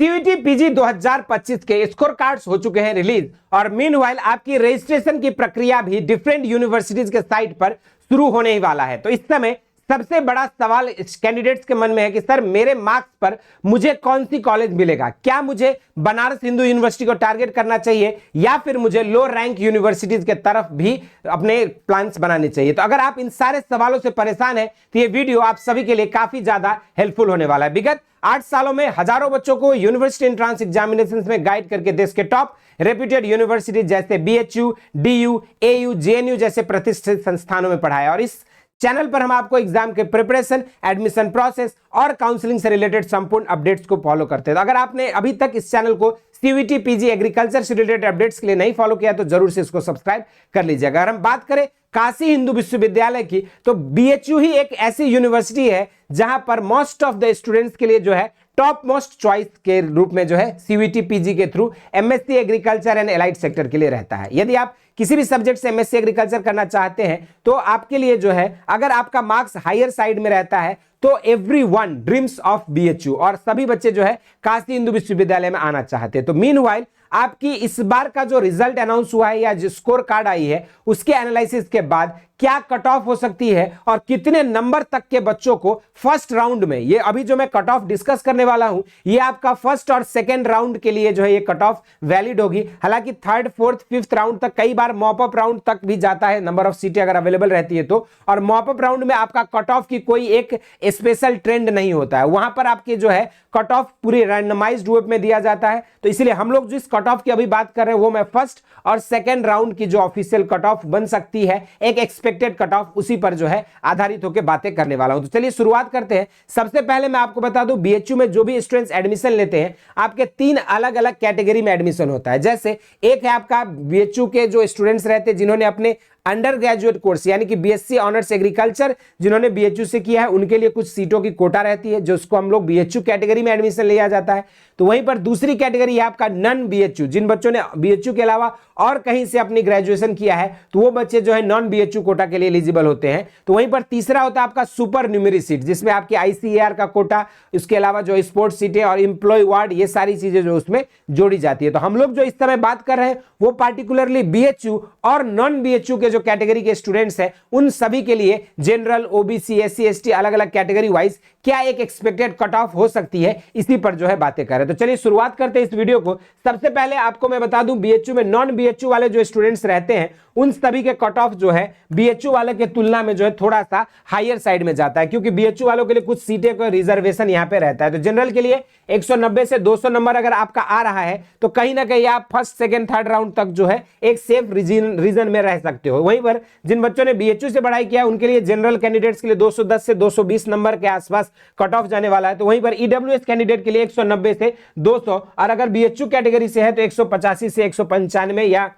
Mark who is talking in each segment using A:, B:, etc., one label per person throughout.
A: CUET PG 2025 के score cards हो चुके हैं रिलीज और मीनवाइल आपकी रजिस्ट्रेशन की प्रक्रिया भी डिफरेंट यूनिवर्सिटीज के साइट पर शुरू होने ही वाला है। तो इस समय सबसे बड़ा सवाल कैंडिडेट्स के मन में है कि सर मेरे मार्क्स पर मुझे कौन सी कॉलेज मिलेगा, क्या मुझे बनारस हिंदू यूनिवर्सिटी को टारगेट करना चाहिए या फिर मुझे लो रैंक यूनिवर्सिटीज के तरफ भी अपने प्लान्स बनाने चाहिए। तो अगर आप इन सारे सवालों से परेशान हैं तो ये वीडियो आप सभी के लिए काफी ज्यादा हेल्पफुल होने वाला है। विगत 8 सालों में हजारों बच्चों को यूनिवर्सिटी एंट्रेंस एग्जामिनेशंस में गाइड करके देश के टॉप रेप्यूटेड यूनिवर्सिटी जैसे बीएचयू, डीयू, एयू, जेएनयू जैसे प्रतिष्ठित संस्थानों में पढ़ाया। और इस चैनल पर हम आपको एग्जाम के प्रिपरेशन, एडमिशन प्रोसेस और काउंसलिंग से रिलेटेड संपूर्ण अपडेट्स को फॉलो करते हैं। तो अगर आपने अभी तक इस चैनल को सीयूईटी पीजी एग्रीकल्चर से रिलेटेड अपडेट्स के लिए नहीं फॉलो किया तो जरूर से इसको सब्सक्राइब कर लीजिएगा। अगर हम बात करें काशी हिंदू विश्वविद्यालय की तो बीएचयू ही एक ऐसी यूनिवर्सिटी है जहां पर मोस्ट ऑफ द स्टूडेंट्स के लिए जो है टॉप मोस्ट चॉइस के रूप में जो है सीयूईटी पीजी के through MSc agriculture and allied sector के लिए रहता है। यदि आप किसी भी सब्जेक्ट से एमएससी एग्रीकल्चर करना चाहते हैं तो आपके लिए जो है अगर आपका मार्क्स हायर साइड में रहता है तो एवरीवन ड्रीम्स ऑफ बीएचयू और सभी बच्चे जो है काशी हिंदू विश्वविद्यालय में आना चाहते हैं। तो मीनवाइल आपकी इस बार का जो रिजल्ट अनाउंस हुआ है या जो स्कोर कार्ड आई है उसके एनालिसिस के बाद क्या कट ऑफ हो सकती है और कितने नंबर तक के बच्चों को फर्स्ट राउंड में, ये अभी जो मैं कट ऑफ डिस्कस करने वाला हूं ये आपका फर्स्ट और सेकंड राउंड के लिए जो है ये कट ऑफ वैलिड होगी। हालांकि थर्ड, फोर्थ, फिफ्थ राउंड तक कई बार मॉप अप राउंड तक भी जाता है, नंबर ऑफ सीटें अगर अवेलेबल रहती है तो। और मॉप अप राउंड में आपका कट ऑफ की कोई एक स्पेशल ट्रेंड नहीं होता है, वहां पर आपके जो है कट ऑफ पूरी रैंडमाइज्ड रूप में दिया जाता है। तो इसलिए हम लोग जिस कट ऑफ की अभी बात कर रहे हैं वो मैं फर्स्ट और सेकंड राउंड की जो ऑफिशियल कट ऑफ बन सकती है, एक एक्सपेक्टेड कट ऑफ, उसी पर जो है आधारित होकर बातें करने वाला हूं। तो चलिए शुरुआत करते हैं। सबसे पहले मैं आपको बता दूं बीएचयू में जो भी स्टूडेंट्स एडमिशन लेते हैं आपके 3 अलग अलग कैटेगरी में एडमिशन होता है। जैसे एक है आपका बीएचयू के जो स्टूडेंट्स रहते हैं जिन्होंने अपने अंडर ग्रेजुएट कोर्स यानी कि बीएससी ऑनर्स एग्रीकल्चर जिन्होंने बीएचयू से किया है उनके लिए कुछ सीटों की कोटा रहती है जो उसको हम लोग बीएचयू कैटेगरी में एडमिशन लिया जाता है। तो वहीं पर दूसरी कैटेगरी है आपका नॉन बीएचयू, जिन बच्चों ने बीएचयू के अलावा और कहीं से अपनी ग्रेजुएशन किया है तो वो बच्चे जो है नॉन बीएचयू कोटा के लिए एलिजिबल होते हैं। तो वहीं पर तीसरा होता है आपका सुपर न्यूमेरी सीट जिसमें आपकी आईसीएआर का कोटा, इसके अलावा जो स्पोर्ट्स सीटें और एम्प्लॉय वार्ड, ये सारी चीजें जो उसमें जोड़ी जाती है। तो हम लोग जो इस समय बात कर रहे हैं वो पार्टिकुलरली बीएचयू और नॉन बीएचयू के जो कैटेगरी के स्टूडेंट्स हैं उन सभी के लिए जनरल, ओबीसी, एससी, एसटी अलग अलग कैटेगरी वाइज क्या एक एक्सपेक्टेड कट ऑफ हो सकती है, इसी पर जो है बातें करें। तो चलिए शुरुआत करते हैं इस वीडियो को। सबसे पहले आपको मैं बता दूं बीएचयू में नॉन बीएचयू वाले जो स्टूडेंट्स रहते हैं उन सभी के कट ऑफ जो है बीएचयू वाले के तुलना में जो है थोड़ा सा हायर साइड में जाता है, क्योंकि बीएचयू वालों के लिए कुछ सीटें का रिजर्वेशन यहां पे रहता है। तो जनरल के लिए 190 से 200 नंबर अगर आपका आ रहा है तो कहीं ना कहीं आप फर्स्ट, सेकंड, थर्ड राउंड तक जो है एक सेफ रीजन में रह सकते हो। वहीं पर जिन बच्चों ने बीएचयू से पढ़ाई किया उनके लिए जनरल कैंडिडेट्स के लिए 210 से 220 नंबर के आसपास कट ऑफ जाने वाला है। तो वहीं पर ईडब्ल्यूएस कैंडिडेट के लिए 190 से 200 और अगर बीएचयू कैटेगरी से है तो 185 से 195 या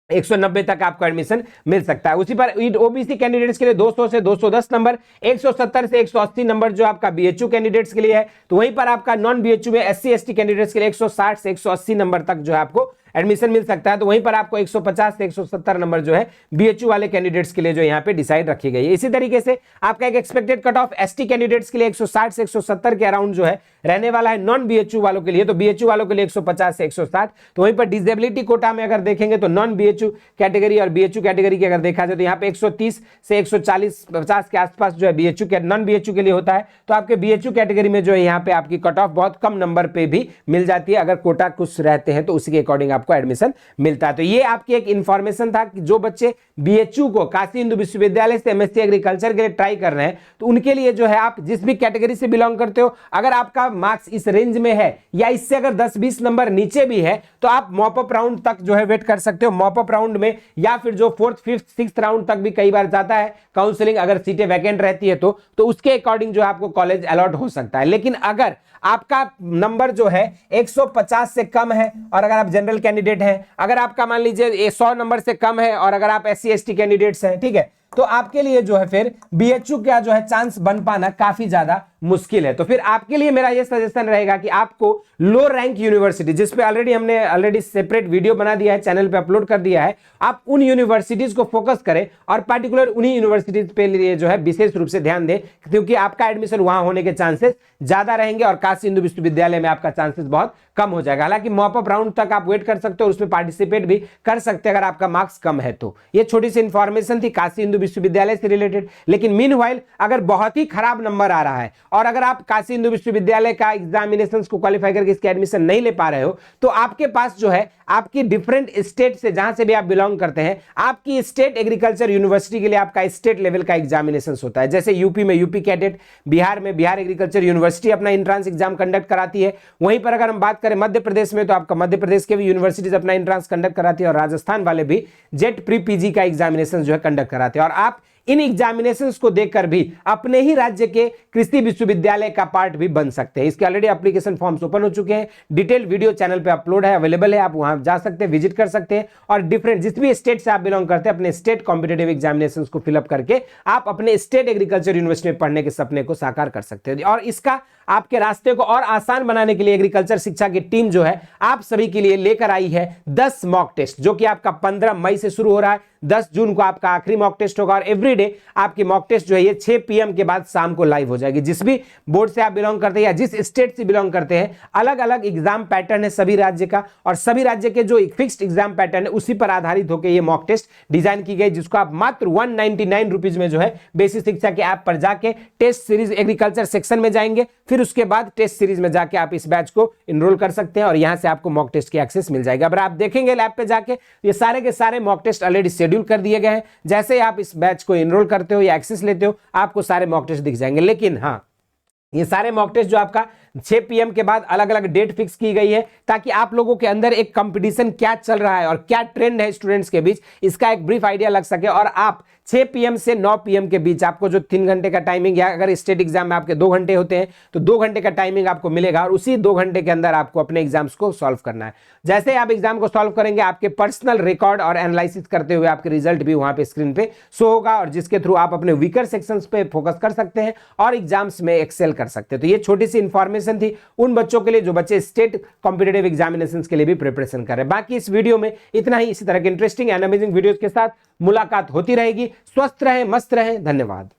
A: 190 तक आपको एडमिशन मिल सकता है। उसी पर ओबीसी कैंडिडेट्स के लिए 200 से 210 नंबर, 170 से 180 नंबर जो आपका बीएचयू कैंडिडेट्स के लिए है। तो वहीं पर आपका नॉन बीएचयू में एससी एसटी कैंडिडेट्स के लिए 160 से 180 नंबर तक जो है आपको एडमिशन मिल सकता है। तो वहीं पर आपको 150 से 170 नंबर जो है बीएचयू वाले कैंडिडेट्स के लिए जो यहाँ पे डिसाइड रखी गई है। इसी तरीके से आपका एक expected cut off ST candidates के लिए 160 से 170 के अराउंड जो है रहने वाला है नॉन बीएचयू वालों के लिए। तो बीएचयू वालों के लिए 150 से 160। तो वहीं पर डिसेबिलिटी कोटा में अगर देखेंगे तो नॉन बीएचयू कैटेगरी और बीएचयू कैटेगरी की अगर देखा जाए तो यहाँ पे 130 से 140-50 के आसपास जो है बीएचयू के नॉन बीएचयू के लिए होता है। तो आपके बीएचयू कैटेगरी में जो है यहाँ पे आपकी कट ऑफ बहुत कम नंबर पे भी मिल जाती है, अगर कोटा कुछ रहते हैं तो उसी के अकॉर्डिंग आपको एडमिशन मिलता है। तो ये आपकी एक इंफॉर्मेशन था कि जो बच्चे बीएचयू को काशी हिंदू विश्वविद्यालय से एमएससी एग्रीकल्चर के लिए ट्राई कर रहे हैं तो उनके लिए जो है आप जिस भी कैटेगरी से बिलोंग करते हो, अगर आपका मार्क्स इस रेंज में है या इससे अगर 10-20 नंबर नीचे भी है तो आप मॉप अप राउंड तक जो है वेट कर सकते हो। मॉप अप राउंड में या फिर जो 4th, 5th, 6th राउंड तक भी कई बार जाता है काउंसलिंग, अगर सीटें वैकेंट रहती है तो उसके अकॉर्डिंग जो है आपको कॉलेज अलॉट हो सकता है। लेकिन अगर आपका नंबर जो है 150 से कम है और अगर आप जनरल कैंडिडेट हैं, अगर आपका मान लीजिए 100 नंबर से कम है और अगर आप एससी एसटी कैंडिडेट्स हैं, ठीक है, तो आपके लिए जो है फिर बीएचयू का जो है चांस बन पाना काफी ज्यादा मुश्किल है। तो फिर आपके लिए मेरा यह सजेशन रहेगा कि आपको लो रैंक यूनिवर्सिटी, जिस पे हमने सेपरेट वीडियो बना दिया है, चैनल पे अपलोड कर दिया है, आप उन यूनिवर्सिटीज को फोकस करें और पर्टिकुलर उन्हीं यूनिवर्सिटीज पे लिए जो है विशेष रूप से ध्यान दें, क्योंकि आपका एडमिशन वहां होने के चांसेस ज्यादा रहेंगे और काशी हिंदू विश्वविद्यालय में आपका चांसेस बहुत कम हो जाएगा। हालांकि मॉपअप राउंड तक आप वेट कर सकते हो और उसमें पार्टिसिपेट भी कर सकते हैं अगर आपका मार्क्स कम है तो। ये छोटी सी इंफॉर्मेशन थी काशी हिंदू विश्वविद्यालय से रिलेटेड। लेकिन मीनवाइल अगर बहुत ही खराब नंबर आ रहा है और अगर आप काशी हिंदू विश्वविद्यालय का एग्जामिनेशन को क्वालिफाई करके इसके एडमिशन नहीं ले पा रहे हो, तो आपके पास जो है आपकी डिफरेंट स्टेट से, जहां से भी आप बिलोंग करते हैं, आपकी स्टेट एग्रीकल्चर यूनिवर्सिटी के लिए आपका स्टेट लेवल का एग्जामिनेशन होता है। जैसे यूपी में यूपी कैडेट, बिहार में बिहार एग्रीकल्चर यूनिवर्सिटी अपना एंट्रेंस एग्जाम कंडक्ट कराती है। वहीं पर अगर हम बात करें मध्य प्रदेश में, तो आपका मध्य प्रदेश के भी यूनिवर्सिटीज अपना एंट्रेंस कंडक्ट कराती है और राजस्थान वाले भी जेट प्री पीजी का एग्जामिनेशन जो है कंडक्ट कराते हैं। और आप इन एग्जामिनेशंस को देखकर भी अपने ही राज्य के कृषि विश्वविद्यालय का पार्ट भी बन सकते हैं। इसके ऑलरेडी एप्लीकेशन फॉर्म्स ओपन हो चुके हैं, डिटेल वीडियो चैनल पे अपलोड है, अवेलेबल है, आप वहां जा सकते हैं, विजिट कर सकते हैं और डिफरेंट जिस भी स्टेट से आप बिलोंग करते हैं अपने स्टेट कॉम्पिटेटिव एग्जामिनेशंस को फिलअप करके आप अपने स्टेट एग्रीकल्चर यूनिवर्सिटी में पढ़ने के सपने को साकार कर सकते हैं। और इसका आपके रास्ते को और आसान बनाने के लिए एग्रीकल्चर शिक्षा की टीम जो है आप सभी के लिए लेकर आई है 10 मॉक टेस्ट, जो कि आपका 15 मई से शुरू हो रहा है। 10 जून को आपका आखिरी मॉक टेस्ट होगा और एवरीडे आपकी मॉक टेस्ट जो है ये 6 PM के बाद शाम को लाइव हो जाएगी। जिस भी बोर्ड से आप बिलोंग करते हैं या जिस स्टेट से बिलोंग करते हैं, अलग अलग एग्जाम पैटर्न है सभी राज्य का और सभी राज्य के जो फिक्स्ड एग्जाम पैटर्न है उसी पर आधारित होकर ये मॉक टेस्ट डिजाइन की गई, जिसको आप मात्र 199 रुपीज में जो है बेसिक शिक्षा के ऐप पर जाके टेस्ट सीरीज एग्रीकल्चर सेक्शन में जाएंगे, फिर उसके बाद टेस्ट सीरीज में जाके आप इस बैच को इनरोल कर सकते हैं और यहां से आपको मॉक टेस्ट की एक्सेस मिल जाएगा। अगर आप देखेंगे लैब पे जाके, ये सारे के सारे मॉक टेस्ट ऑलरेडी शेड्यूल कर दिए गए हैं। जैसे ही आप इस बैच को इनरोल करते हो या एक्सेस लेते हो, आपको सारे मॉक टेस्ट दिख जाएंगे। लेकिन हाँ, ये सारे मॉक टेस्ट जो आपका 6 PM के बाद अलग अलग डेट फिक्स की गई है, ताकि आप लोगों के अंदर एक कंपटीशन क्या चल रहा है और क्या ट्रेंड है स्टूडेंट्स के बीच, इसका एक ब्रीफ आइडिया लग सके और आप 6 PM से 9 PM के बीच आपको जो 3 घंटे का टाइमिंग, या अगर स्टेट एग्जाम में आपके 2 घंटे होते हैं तो 2 घंटे का टाइमिंग आपको मिलेगा और उसी 2 घंटे के अंदर आपको अपने एग्जाम्स को सॉल्व करना है। जैसे आप एग्जाम को सॉल्व करेंगे, आपके पर्सनल रिकॉर्ड और एनालिसिस करते हुए आपके रिजल्ट भी वहां पे स्क्रीन पे शो होगा और जिसके थ्रू आप अपने वीकर सेक्शंस पे फोकस कर सकते हैं और एग्जाम्स में एक्सेल कर सकते हैं। तो ये छोटी सी इंफॉर्मेशन थी उन बच्चों के लिए जो बच्चे स्टेट कॉम्पिटेटिव एग्जामिनेशन के लिए भी प्रिपरेशन कर रहे हैं। बाकी इस वीडियो में इतना ही। इसी तरह के इंटरेस्टिंग एंड अमेजिंग वीडियोस के साथ मुलाकात होती रहेगी। स्वस्थ रहें, मस्त रहें। धन्यवाद।